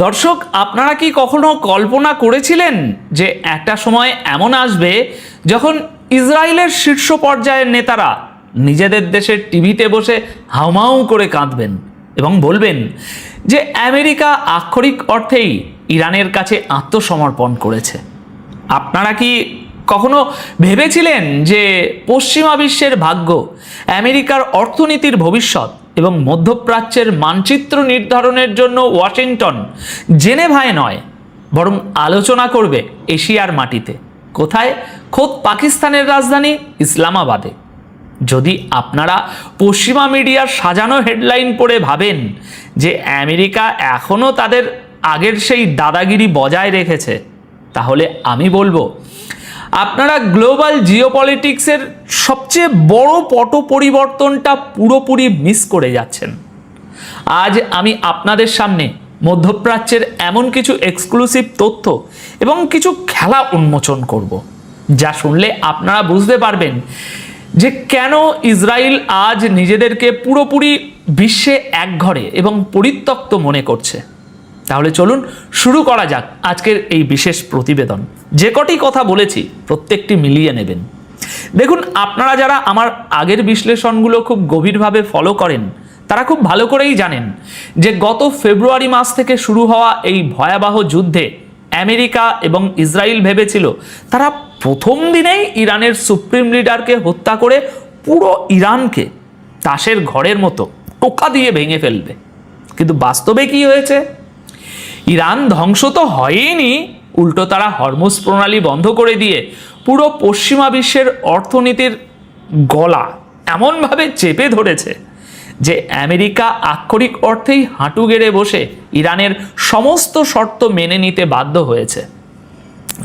দর্শক, আপনারা কি কখনো কল্পনা করেছিলেন যে একটা সময় এমন আসবে যখন ইসরায়েলের শীর্ষ পর্যায়ের নেতারা নিজেদের দেশের টিভিতে বসে হাউমাউ করে কাঁদবেন এবং বলবেন যে আমেরিকা আক্ষরিক অর্থেই ইরানের কাছে আত্মসমর্পণ করেছে? আপনারা কি কখনো ভেবেছিলেন যে পশ্চিমা বিশ্বের ভাগ্য, আমেরিকার অর্থনীতির ভবিষ্যৎ এবং মধ্যপ্রাচ্যের মানচিত্র নির্ধারণের জন্য ওয়াশিংটন জেনেভায় নয়, বরং আলোচনা করবে এশিয়ার মাটিতে? কোথায়? খোদ পাকিস্তানের রাজধানী ইসলামাবাদে। যদি আপনারা পশ্চিমা মিডিয়ার সাজানো হেডলাইন পড়ে ভাবেন যে আমেরিকা এখনও তাদের আগের সেই দাদাগিরি বজায় রেখেছে, তাহলে আমি বলবো আপনারা গ্লোবাল জিওপলিটিক্সের সবচেয়ে বড় পট পরিবর্তনটা পুরোপুরি মিস করে যাচ্ছেন। আজ আমি আপনাদের সামনে মধ্যপ্রাচ্যের এমন কিছু এক্সক্লুসিভ তথ্য এবং কিছু খেলা উন্মোচন করব, যা শুনলে আপনারা বুঝতে পারবেন যে কেন ইসরায়েল আজ নিজেদেরকে পুরোপুরি বিশ্বে একঘরে এবং পরিত্যক্ত মনে করছে। তাহলে চলুন শুরু করা যাক আজকের এই বিশেষ প্রতিবেদন। যে কটি কথা বলেছি প্রত্যেকটি মিলিয়ে নেবেন। দেখুন, আপনারা যারা আমার আগের বিশ্লেষণগুলো খুব গভীরভাবে ফলো করেন তারা খুব ভালো করেই জানেন যে গত ফেব্রুয়ারি মাস থেকে শুরু হওয়া এই ভয়াবহ যুদ্ধে আমেরিকা এবং ইসরায়েল ভেবেছিল তারা প্রথম দিনেই ইরানের সুপ্রিম লিডারকে হত্যা করে পুরো ইরানকে তাসের ঘরের মতো টোকা দিয়ে ভেঙে ফেলবে। কিন্তু বাস্তবে কি হয়েছে? ইরান ধ্বংস তো হয়নি, উল্টো তারা হরমুজ প্রণালী বন্ধ করে দিয়ে পুরো পশ্চিমা বিশ্বের অর্থনীতির গলা এমনভাবে চেপে ধরেছে যে আমেরিকা আক্ষরিক অর্থেই হাঁটু গেড়ে বসে ইরানের সমস্ত শর্ত মেনে নিতে বাধ্য হয়েছে।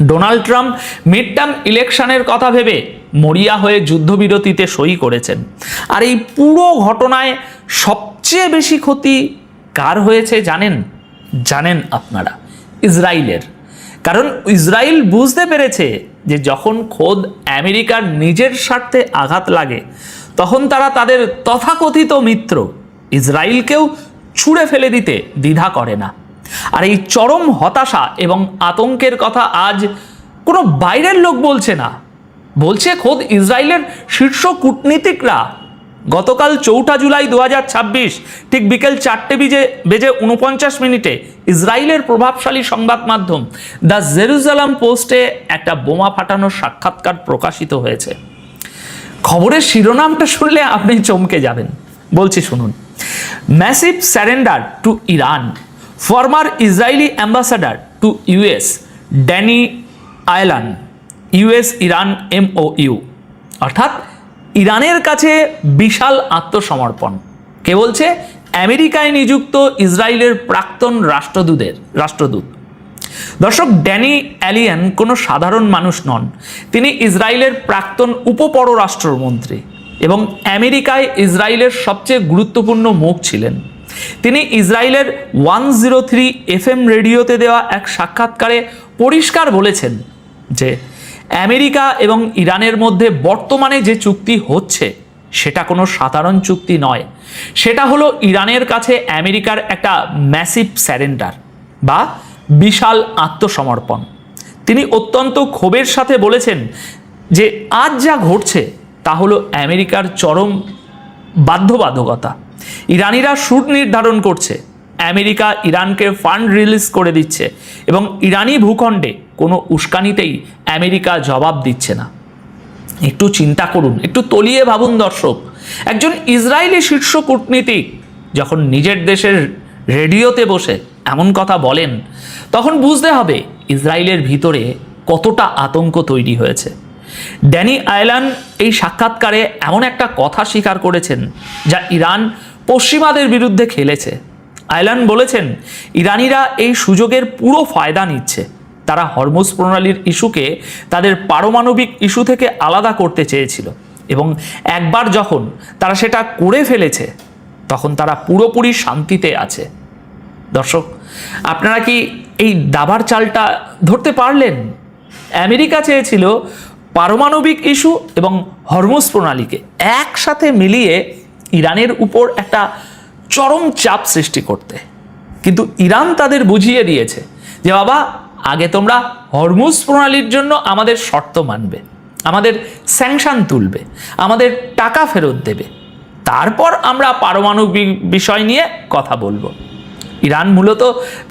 ডোনাল্ড ট্রাম্প মিড টার্ম ইলেকশনের কথা ভেবে মরিয়া হয়ে যুদ্ধবিরতিতে সই করেছেন। আর এই পুরো ঘটনায় সবচেয়ে বেশি ক্ষতি কার হয়েছে জানেন আপনারা? ইসরায়েলের। কারণ ইসরায়েল বুঝতে পেরেছে যে যখন খোদ আমেরিকার নিজের স্বার্থে আঘাত লাগে তখন তারা তাদের তথাকথিত মিত্র ইসরায়েলকেও ছুঁড়ে ফেলে দিতে দ্বিধা করে না। আর এই চরম হতাশা এবং আতঙ্কের কথা আজ কোনো বাইরের লোক বলছে না, বলছে খোদ ইসরায়েলের শীর্ষ কূটনীতিকরা। গতকাল 4 জুলাই 2026 ঠিক বিকেল 4:49 ইসরায়েলের প্রভাবশালী সংবাদ মাধ্যম দ্য জেরুজালেম পোস্টে একটা বোমা ফাটানোর সাক্ষাৎকার প্রকাশিত হয়েছে। খবরের শিরোনামটা শুনলে আপনি চমকে যাবেন। বলছি শুনুন। Massive surrender to Iran, former Israeli ambassador to US Danny Ayalon, US Iran MOU। অর্থাৎ ইরানের কাছে বিশাল আত্মসমর্পণ। কে বলছে? আমেরিকায় নিযুক্ত ইসরায়েলের প্রাক্তন রাষ্ট্রদূত। দর্শক, ড্যানি অ্যালিয়ান কোনো সাধারণ মানুষ নন। তিনি ইসরায়েলের প্রাক্তন উপপররাষ্ট্রমন্ত্রী এবং আমেরিকায় ইসরায়েলের সবচেয়ে গুরুত্বপূর্ণ মুখ ছিলেন। তিনি ইসরায়েলের 103 FM রেডিওতে দেওয়া এক সাক্ষাৎকারে পরিষ্কার বলেছেন যে আমেরিকা এবং ইরানের মধ্যে বর্তমানে যে চুক্তি হচ্ছে সেটা কোনো সাধারণ চুক্তি নয়। সেটা হলো ইরানের কাছে আমেরিকার একটা ম্যাসিভ স্যারেন্ডার বা বিশাল আত্মসমর্পণ। তিনি অত্যন্ত ক্ষোভের সাথে বলেছেন যে আজ যা ঘটছে তা হলো আমেরিকার চরম বাধ্যবাধকতা। ইরানিরা সুদ নির্ধারণ করছে, আমেরিকা ইরানকে ফান্ড রিলিজ করে দিচ্ছে এবং ইরানি ভূখণ্ডে কোনো উস্কানিতেই আমেরিকা জবাব দিচ্ছে না। একটু চিন্তা করুন, একটু তলিয়ে ভাবুন দর্শক। একজন ইসরায়েলি শীর্ষ কূটনীতিক যখন নিজের দেশের রেডিওতে বসে এমন কথা বলেন তখন বুঝতে হবে ইসরায়েলের ভিতরে কতটা আতঙ্ক তৈরি হয়েছে। ড্যানি আয়লান এই সাক্ষাৎকারে এমন একটা কথা স্বীকার করেছেন যা ইরান পশ্চিমাদের বিরুদ্ধে খেলেছে। আয়লান বলেছেন ইরানিরা এই সুযোগের পুরো ফায়দা নিচ্ছে। তারা হরমুজ প্রণালীর ইস্যুকে তাদের পারমাণবিক ইস্যু থেকে আলাদা করতে চেয়েছিল এবং একবার যখন তারা সেটা করে ফেলেছে তখন তারা পুরোপুরি শান্তিতে আছে। দর্শক, আপনারা কি এই দাবার চালটা ধরতে পারলেন? আমেরিকা চেয়েছিল পারমাণবিক ইস্যু এবং হরমুজ প্রণালীকে একসাথে মিলিয়ে ইরানের উপর একটা চরম চাপ সৃষ্টি করতে। কিন্তু ইরান তাদের বুঝিয়ে দিয়েছে যে বাবা, আগে তোমরা হরমুজ প্রণালীর জন্য আমাদের শর্ত মানবে, আমাদের স্যাংশন তুলবে, আমাদের টাকা ফেরত দেবে, তারপর আমরা পারমাণবিক বিষয় নিয়ে কথা বলবো। ইরান মূলত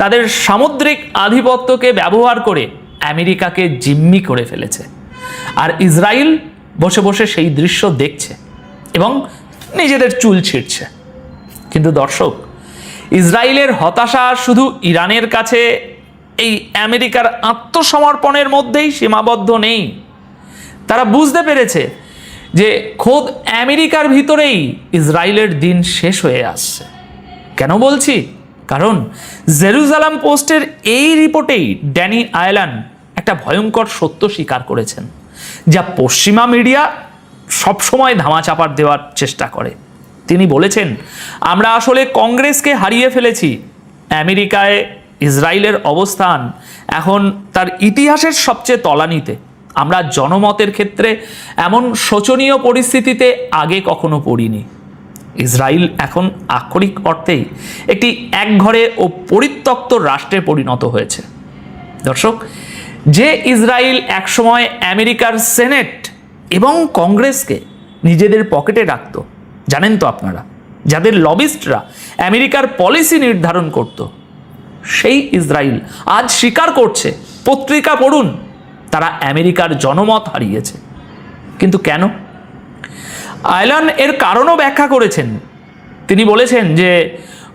তাদের সামুদ্রিক আধিপত্যকে ব্যবহার করে আমেরিকাকে জিম্মি করে ফেলেছে, আর ইসরায়েল বসে বসে সেই দৃশ্য দেখছে এবং নিজেদের চুল ছিঁড়ছে। কিন্তু দর্শক, ইসরায়েলের হতাশা শুধু ইরানের কাছে এই আমেরিকার আত্মসমর্পণের মধ্যেই সীমাবদ্ধ নেই। তারা বুঝতে পেরেছে যে খোদ আমেরিকার ভিতরেই ইসরায়েলের দিন শেষ হয়ে আসছে। কেন বলছি? কারণ জেরুজালেম পোস্টের এই রিপোর্টেই ড্যানি আয়লান একটা ভয়ঙ্কর সত্য স্বীকার করেছেন, যা পশ্চিমা মিডিয়া সবসময় ধামাচাপা দেওয়ার চেষ্টা করে। তিনি বলেছেন, আমরা আসলে কংগ্রেসকে হারিয়ে ফেলেছি। আমেরিকায় ইসরায়েলের অবস্থান এখন তার ইতিহাসের সবচেয়ে তলানিতে। আমরা জনমতের ক্ষেত্রে এমন শোচনীয় পরিস্থিতিতে আগে কখনো পড়িনি। ইসরায়েল এখন আক্ষরিক অর্থেই একটি একঘরে ও পরিত্যক্ত রাষ্ট্রে পরিণত হয়েছে। দর্শক, যে ইসরায়েল একসময় আমেরিকার সেনেট এবং কংগ্রেসকে নিজেদের পকেটে রাখত, জানেন তো আপনারা, যাদের লবিস্টরা আমেরিকার পলিসি নির্ধারণ করত, সেই ইসরায়েল আজ স্বীকার করছে, পত্রিকা পড়ুন, তারা আমেরিকার জনমত হারিয়েছে। কিন্তু কেন? আয়লান এর কারণও ব্যাখ্যা করেছেন। তিনি বলেছেন যে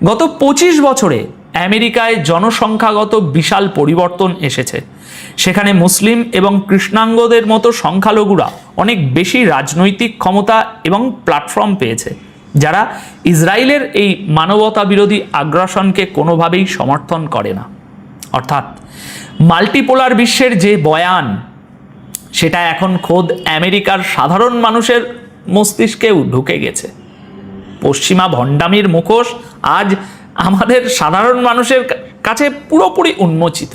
গত 25 বছরে আমেরিকায় জনসংখ্যাগত বিশাল পরিবর্তন এসেছে। সেখানে মুসলিম এবং কৃষ্ণাঙ্গদের মতো সংখ্যালঘুরা অনেক বেশি রাজনৈতিক ক্ষমতা এবং প্ল্যাটফর্ম পেয়েছে, যারা ইসরায়েলের এই মানবতা বিরোধী আগ্রাসনকে কোনোভাবেই সমর্থন করে না। অর্থাৎ মাল্টিপোলার বিশ্বের যে বয়ান, সেটা এখন খোদ আমেরিকার সাধারণ মানুষের মস্তিষ্কেও ঢুকে গেছে। পশ্চিমা ভণ্ডামির মুখোশ আজ আমাদের সাধারণ মানুষের কাছে পুরোপুরি উন্মোচিত।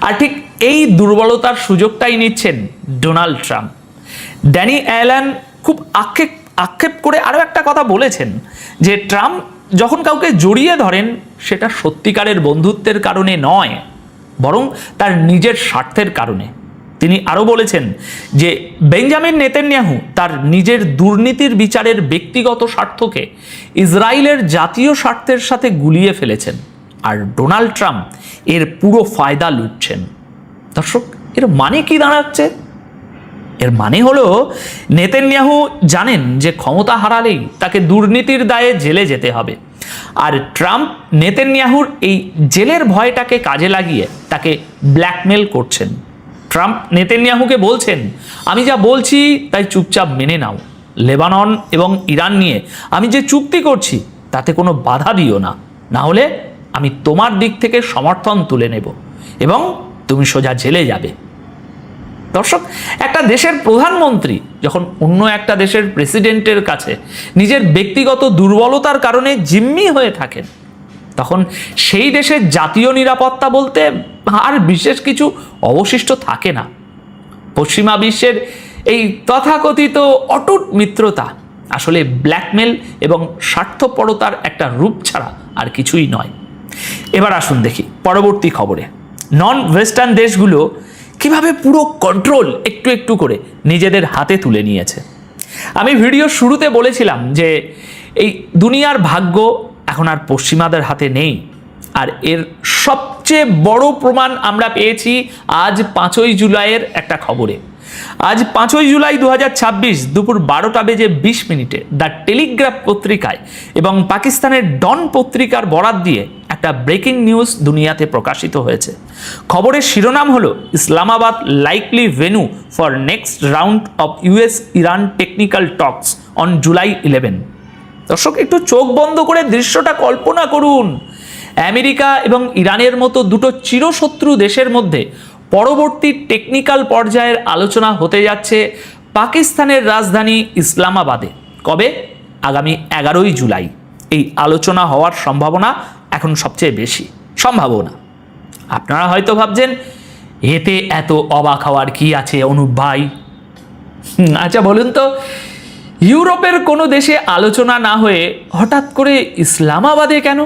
আর ঠিক এই দুর্বলতার সুযোগটাই নিচ্ছেন ডোনাল্ড ট্রাম্প। ড্যানি আয়লান খুব আক্ষেপ করে আরও একটা কথা বলেছেন, যে ট্রাম্প যখন কাউকে জড়িয়ে ধরেন, সেটা সত্যিকারের বন্ধুত্বের কারণে নয়, বরং তার নিজের স্বার্থের কারণে। তিনি আরও বলেছেন যে বেঞ্জামিন নেতানিয়াহু তার নিজের দুর্নীতির বিচারের ব্যক্তিগত স্বার্থকে ইসরায়েলের জাতীয় স্বার্থের সাথে গুলিয়ে ফেলেছেন, আর ডোনাল্ড ট্রাম্প এর পুরো ফায়দা লুটছেন। দর্শক, এর মানে কি দাঁড়াচ্ছে? এর মানে হলো, নেতানিয়াহু জানেন যে ক্ষমতা হারালেই তাকে দুর্নীতির দায়ে জেলে যেতে হবে, আর ট্রাম্প নেতানিয়াহুর এই জেলের ভয়টাকে কাজে লাগিয়ে তাকে ব্ল্যাকমেল করছেন। ট্রাম্প নেতানিয়াহুকে বলছেন, আমি যা বলছি তাই চুপচাপ মেনে নাও। লেবানন এবং ইরান নিয়ে আমি যে চুক্তি করছি তাতে কোনো বাধা দিও না, না হলে আমি তোমার দিক থেকে সমর্থন তুলে নেব এবং তুমি সোজা জেলে যাবে। দর্শক, একটা দেশের প্রধানমন্ত্রী যখন অন্য একটা দেশের প্রেসিডেন্টের কাছে নিজের ব্যক্তিগত দুর্বলতার কারণে জিম্মি হয়ে থাকেন, তখন সেই দেশের জাতীয় নিরাপত্তা বলতে আর বিশেষ কিছু অবশিষ্ট থাকে না। পশ্চিমা বিশ্বের এই তথাকথিত অটুট মিত্রতা আসলে ব্ল্যাকমেল এবং স্বার্থপরতার একটা রূপ ছাড়া আর কিছুই নয়। এবার আসুন দেখি পরবর্তী খবরে নন ওয়েস্টার্ন দেশগুলো কিভাবে পুরো কন্ট্রোল একটু একটু করে নিজেদের হাতে তুলে নিয়েছে। আমি ভিডিও শুরুতে বলেছিলাম যে এই দুনিয়ার ভাগ্য এখন আর পশ্চিমাদের হাতে নেই, আর এর সবচেয়ে বড় প্রমাণ আমরা পেয়েছি আজ 5ই জুলাইয়ের একটা খবরে। আজ 5ই জুলাই 2026 দুপুর 12:20 দ্য টেলিগ্রাফ পত্রিকায় এবং পাকিস্তানের ডন পত্রিকার বরাত দিয়ে একটা ব্রেকিং নিউজ দুনিয়াতে প্রকাশিত হয়েছে। খবরের শিরোনাম হলো, Islamabad likely venue for next round of US Iran technical talks on July 11। দর্শক, একটু চোখ বন্ধ করে দৃশ্যটা কল্পনা করুন। আমেরিকা এবং ইরানের মতো দুটো চিরশত্রু দেশের মধ্যে পরবর্তী টেকনিক্যাল পর্যায়ের আলোচনা হতে যাচ্ছে পাকিস্তানের রাজধানী ইসলামাবাদে। কবে? আগামী 11ই জুলাই। এই আলোচনা হওয়ার সম্ভাবনা এখন সবচেয়ে বেশি সম্ভাবনা। আপনারা হয়তো ভাবছেন, এতে এত অবাক হওয়ার কি আছে অনুপ ভাই? আচ্ছা বলুন তো, ইউরোপের কোনো দেশে আলোচনা না হয়ে হঠাৎ করে ইসলামাবাদে কেন?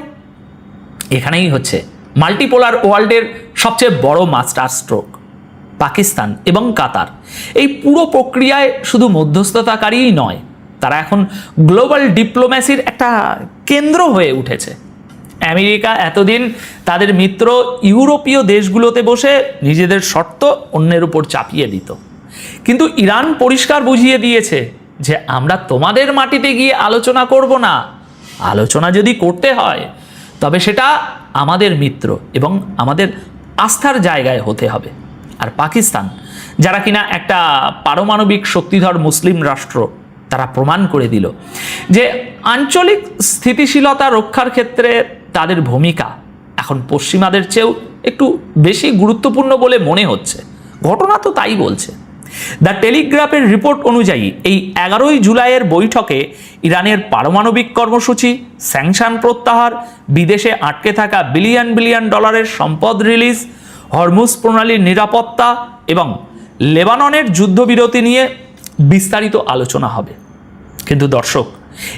এখানেই হচ্ছে মাল্টিপোলার ওয়ার্ল্ডের সবচেয়ে বড় মাস্টার স্ট্রোক। পাকিস্তান এবং কাতার এই পুরো প্রক্রিয়ায় শুধু মধ্যস্থতাকারীই নয়, তারা এখন গ্লোবাল ডিপ্লোম্যাসির একটা কেন্দ্র হয়ে উঠেছে। আমেরিকা এতদিন তাদের মিত্র ইউরোপীয় দেশগুলোতে বসে নিজেদের শর্ত অন্যের উপর চাপিয়ে দিত, কিন্তু ইরান পরিষ্কার বুঝিয়ে দিয়েছে যে আমরা তোমাদের মাটিতে গিয়ে আলোচনা করব না। আলোচনা যদি করতে হয় তবে সেটা আমাদের মিত্র এবং আমাদের আস্থার জায়গায় হতে হবে। আর পাকিস্তান, যারা কিনা একটা পারমাণবিক শক্তিধর মুসলিম রাষ্ট্র, তারা প্রমাণ করে দিল যে আঞ্চলিক স্থিতিশীলতা রক্ষার ক্ষেত্রে তাদের ভূমিকা এখন পশ্চিমাদের চেয়েও একটু বেশি গুরুত্বপূর্ণ বলে মনে হচ্ছে। ঘটনা তো তাই বলছে। দ্য টেলিগ্রাফের রিপোর্ট অনুযায়ী এই 11ই জুলাইয়ের বৈঠকে ইরানের পারমাণবিক কর্মসূচি, স্যাংশন প্রত্যাহার, বিদেশে আটকে থাকা বিলিয়ন বিলিয়ন ডলারের সম্পদ রিলিজ, হরমুজ প্রণালীর নিরাপত্তা এবং লেবাননের যুদ্ধবিরতি নিয়ে বিস্তারিত আলোচনা হবে। কিন্তু দর্শক,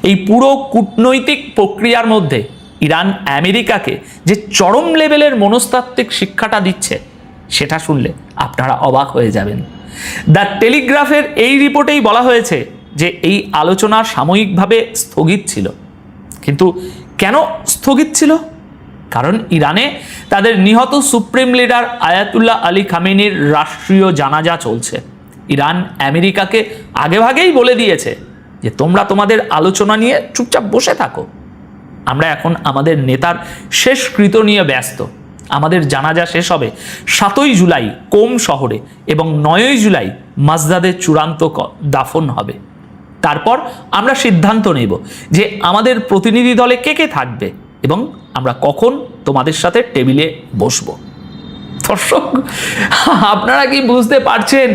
এই পুরো কূটনৈতিক প্রক্রিয়ার মধ্যে ইরান আমেরিকাকে যে চরম লেভেলের মনস্তাত্ত্বিক শিক্ষাটা দিচ্ছে, সেটা শুনলে আপনারা অবাক হয়ে যাবেন। দ্য টেলিগ্রাফের এই রিপোর্টেই বলা হয়েছে যে এই আলোচনা সাময়িকভাবে স্থগিত ছিল। কিন্তু কেন স্থগিত ছিল? কারণ ইরানে তাদের নিহত সুপ্রিম লিডার আয়াতুল্লাহ আলী খামেনির রাষ্ট্রীয় জানাজা চলছে। ইরান আমেরিকাকে আগেভাগেই বলে দিয়েছে যে তোমরা তোমাদের আলোচনা নিয়ে চুপচাপ বসে থাকো, আমরা এখন আমাদের নেতার শেষকৃত্য নিয়ে ব্যস্ত। আমাদের জানাজা শেষ হবে 7ই জুলাই কোম শহরে এবং 9ই জুলাই মাসদাদে চূড়ান্ত দাফন হবে। তারপর আমরা সিদ্ধান্ত নেব যে আমাদের প্রতিনিধি দলে কে কে থাকবে এবং আমরা কখন তোমাদের সাথে টেবিলে বসবো। দর্শক, আপনারা কি বুঝতে পারছেন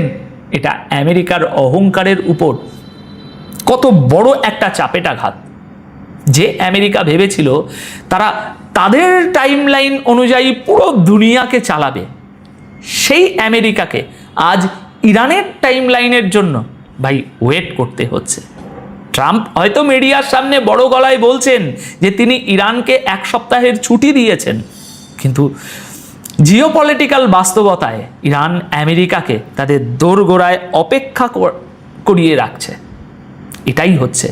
এটা আমেরিকার অহংকারের উপর কত বড় একটা চাপেটাঘাত? যে আমেরিকা ভেবেছিল তারা তাদের টাইমলাইন অনুযায়ী পুরো দুনিয়াকে চালাবে, সেই আমেরিকাকে আজ ইরানের টাইমলাইনের জন্য ভাই ওয়েট করতে হচ্ছে। ট্রাম্প হয়তো মিডিয়ার সামনে বড় গলায় বলছেন যে তিনি ইরানকে 1 সপ্তাহের ছুটি দিয়েছেন, কিন্তু জিওপলিটিক্যাল বাস্তবতায় ইরান আমেরিকাকে তাদের দোরগোড়ায় অপেক্ষা করিয়ে রাখছে। এটাই হচ্ছে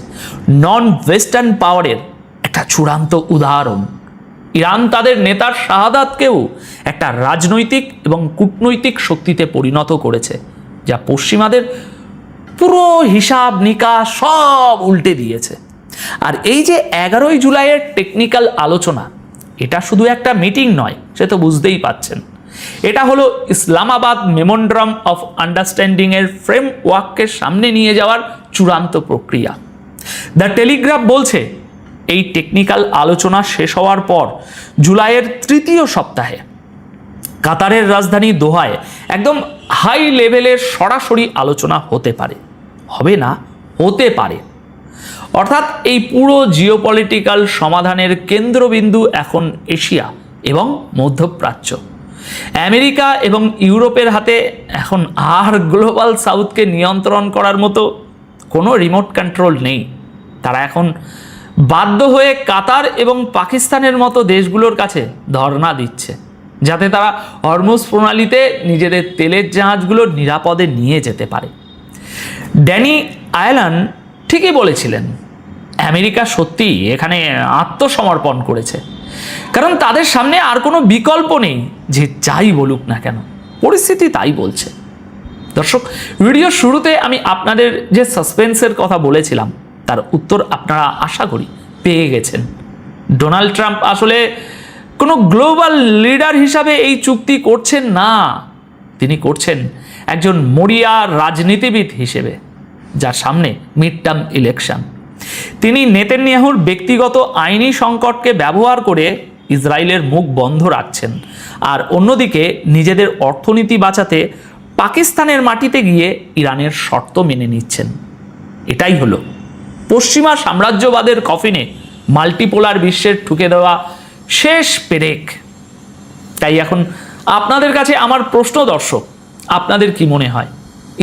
নন ওয়েস্টার্ন পাওয়ারের একটা চূড়ান্ত উদাহরণ। ইরান তাদের নেতার শাহাদাতকেও একটা রাজনৈতিক এবং কূটনৈতিক শক্তিতে পরিণত করেছে, যা পশ্চিমাদের পুরো হিসাব নিকাশ সব উল্টে দিয়েছে। আর এই যে 11ই জুলাইয়ের টেকনিক্যাল আলোচনা, এটা শুধু একটা মিটিং নয়, সে তো বুঝতেই পাচ্ছেন। এটা হলো ইসলামাবাদ মেমোরান্ডাম অফ আন্ডারস্ট্যান্ডিংয়ের ফ্রেমওয়ার্ককে সামনে নিয়ে যাওয়ার চূড়ান্ত প্রক্রিয়া। দ্য টেলিগ্রাফ বলছে এই টেকনিক্যাল আলোচনা শেষ হওয়ার পর জুলাইয়ের 3য় সপ্তাহে কাতারের রাজধানী দোহায় একদম হাই লেভেলের সরাসরি আলোচনা হতে পারে, হবে না, হতে পারে। অর্থাৎ এই পুরো জিওপলিটিক্যাল সমাধানের কেন্দ্রবিন্দু এখন এশিয়া এবং মধ্যপ্রাচ্য। আমেরিকা এবং ইউরোপের হাতে এখন আর গ্লোবাল সাউথকে নিয়ন্ত্রণ করার মতো কোনো রিমোট কন্ট্রোল নেই। তারা এখন বাধ্য হয়ে কাতার এবং পাকিস্তানের মতো দেশগুলোর কাছে ধর্ণা দিচ্ছে, যাতে তারা হরমুজ প্রণালীতে নিজেদের তেলের জাহাজগুলো নিরাপদে নিয়ে যেতে পারে। ড্যানি আয়লান ঠিকই বলেছিলেন, আমেরিকা সত্যি এখানে আত্মসমর্পণ করেছে, কারণ তাদের সামনে আর কোনো বিকল্প নেই। যে যাই বলুক না কেন, পরিস্থিতি তাই বলছে। দর্শক, ভিডিও শুরুতে আমি আপনাদের যে সাসপেন্সের কথা বলেছিলাম তার উত্তর আপনারা আশা করি পেয়ে গেছেন। ডোনাল্ড ট্রাম্প আসলে কোনো গ্লোবাল লিডার হিসাবে এই চুক্তি করছেন না, তিনি করছেন একজন মরিয়া রাজনীতিবিদ হিসেবে, যার সামনে মিড টার্ম ইলেকশন। তিনি নেতানিয়াহুর ব্যক্তিগত আইনি সংকটকে ব্যবহার করে ইসরায়েলের মুখ বন্ধ রাখছেন, আর অন্যদিকে নিজেদের অর্থনীতি বাঁচাতে পাকিস্তানের মাটিতে গিয়ে ইরানের শর্ত মেনে নিচ্ছেন। এটাই হলো পশ্চিমা সাম্রাজ্যবাদের কফিনে মাল্টিপোলার বিশ্বের ঠুকে দেওয়া শেষ পেরেক। তাই এখন আপনাদের কাছে আমার প্রশ্ন, দর্শক, আপনাদের কি মনে হয়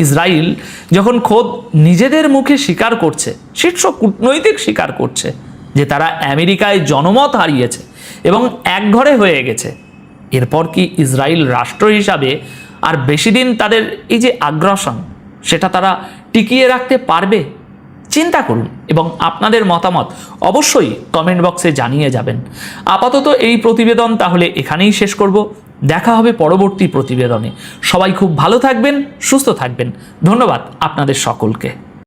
ইসরায়েল যখন খোদ নিজেদের মুখে স্বীকার করছে, শীর্ষ কূটনৈতিক স্বীকার করছে যে তারা আমেরিকায় জনমত হারিয়েছে এবং একঘরে হয়ে গেছে, এরপর কি ইসরায়েল রাষ্ট্র হিসাবে আর বেশি দিন তাদের এই যে আগ্রাসন সেটা তারা টিকিয়ে রাখতে পারবে? চিন্তা করুন এবং আপনাদের মতামত অবশ্যই কমেন্ট বক্সে জানিয়ে যাবেন। আপাতত এই প্রতিবেদন তাহলে এখানেই শেষ করব। দেখা হবে পরবর্তী প্রতিবেদনে। সবাই খুব ভালো থাকবেন, সুস্থ থাকবেন। ধন্যবাদ আপনাদের সকলকে।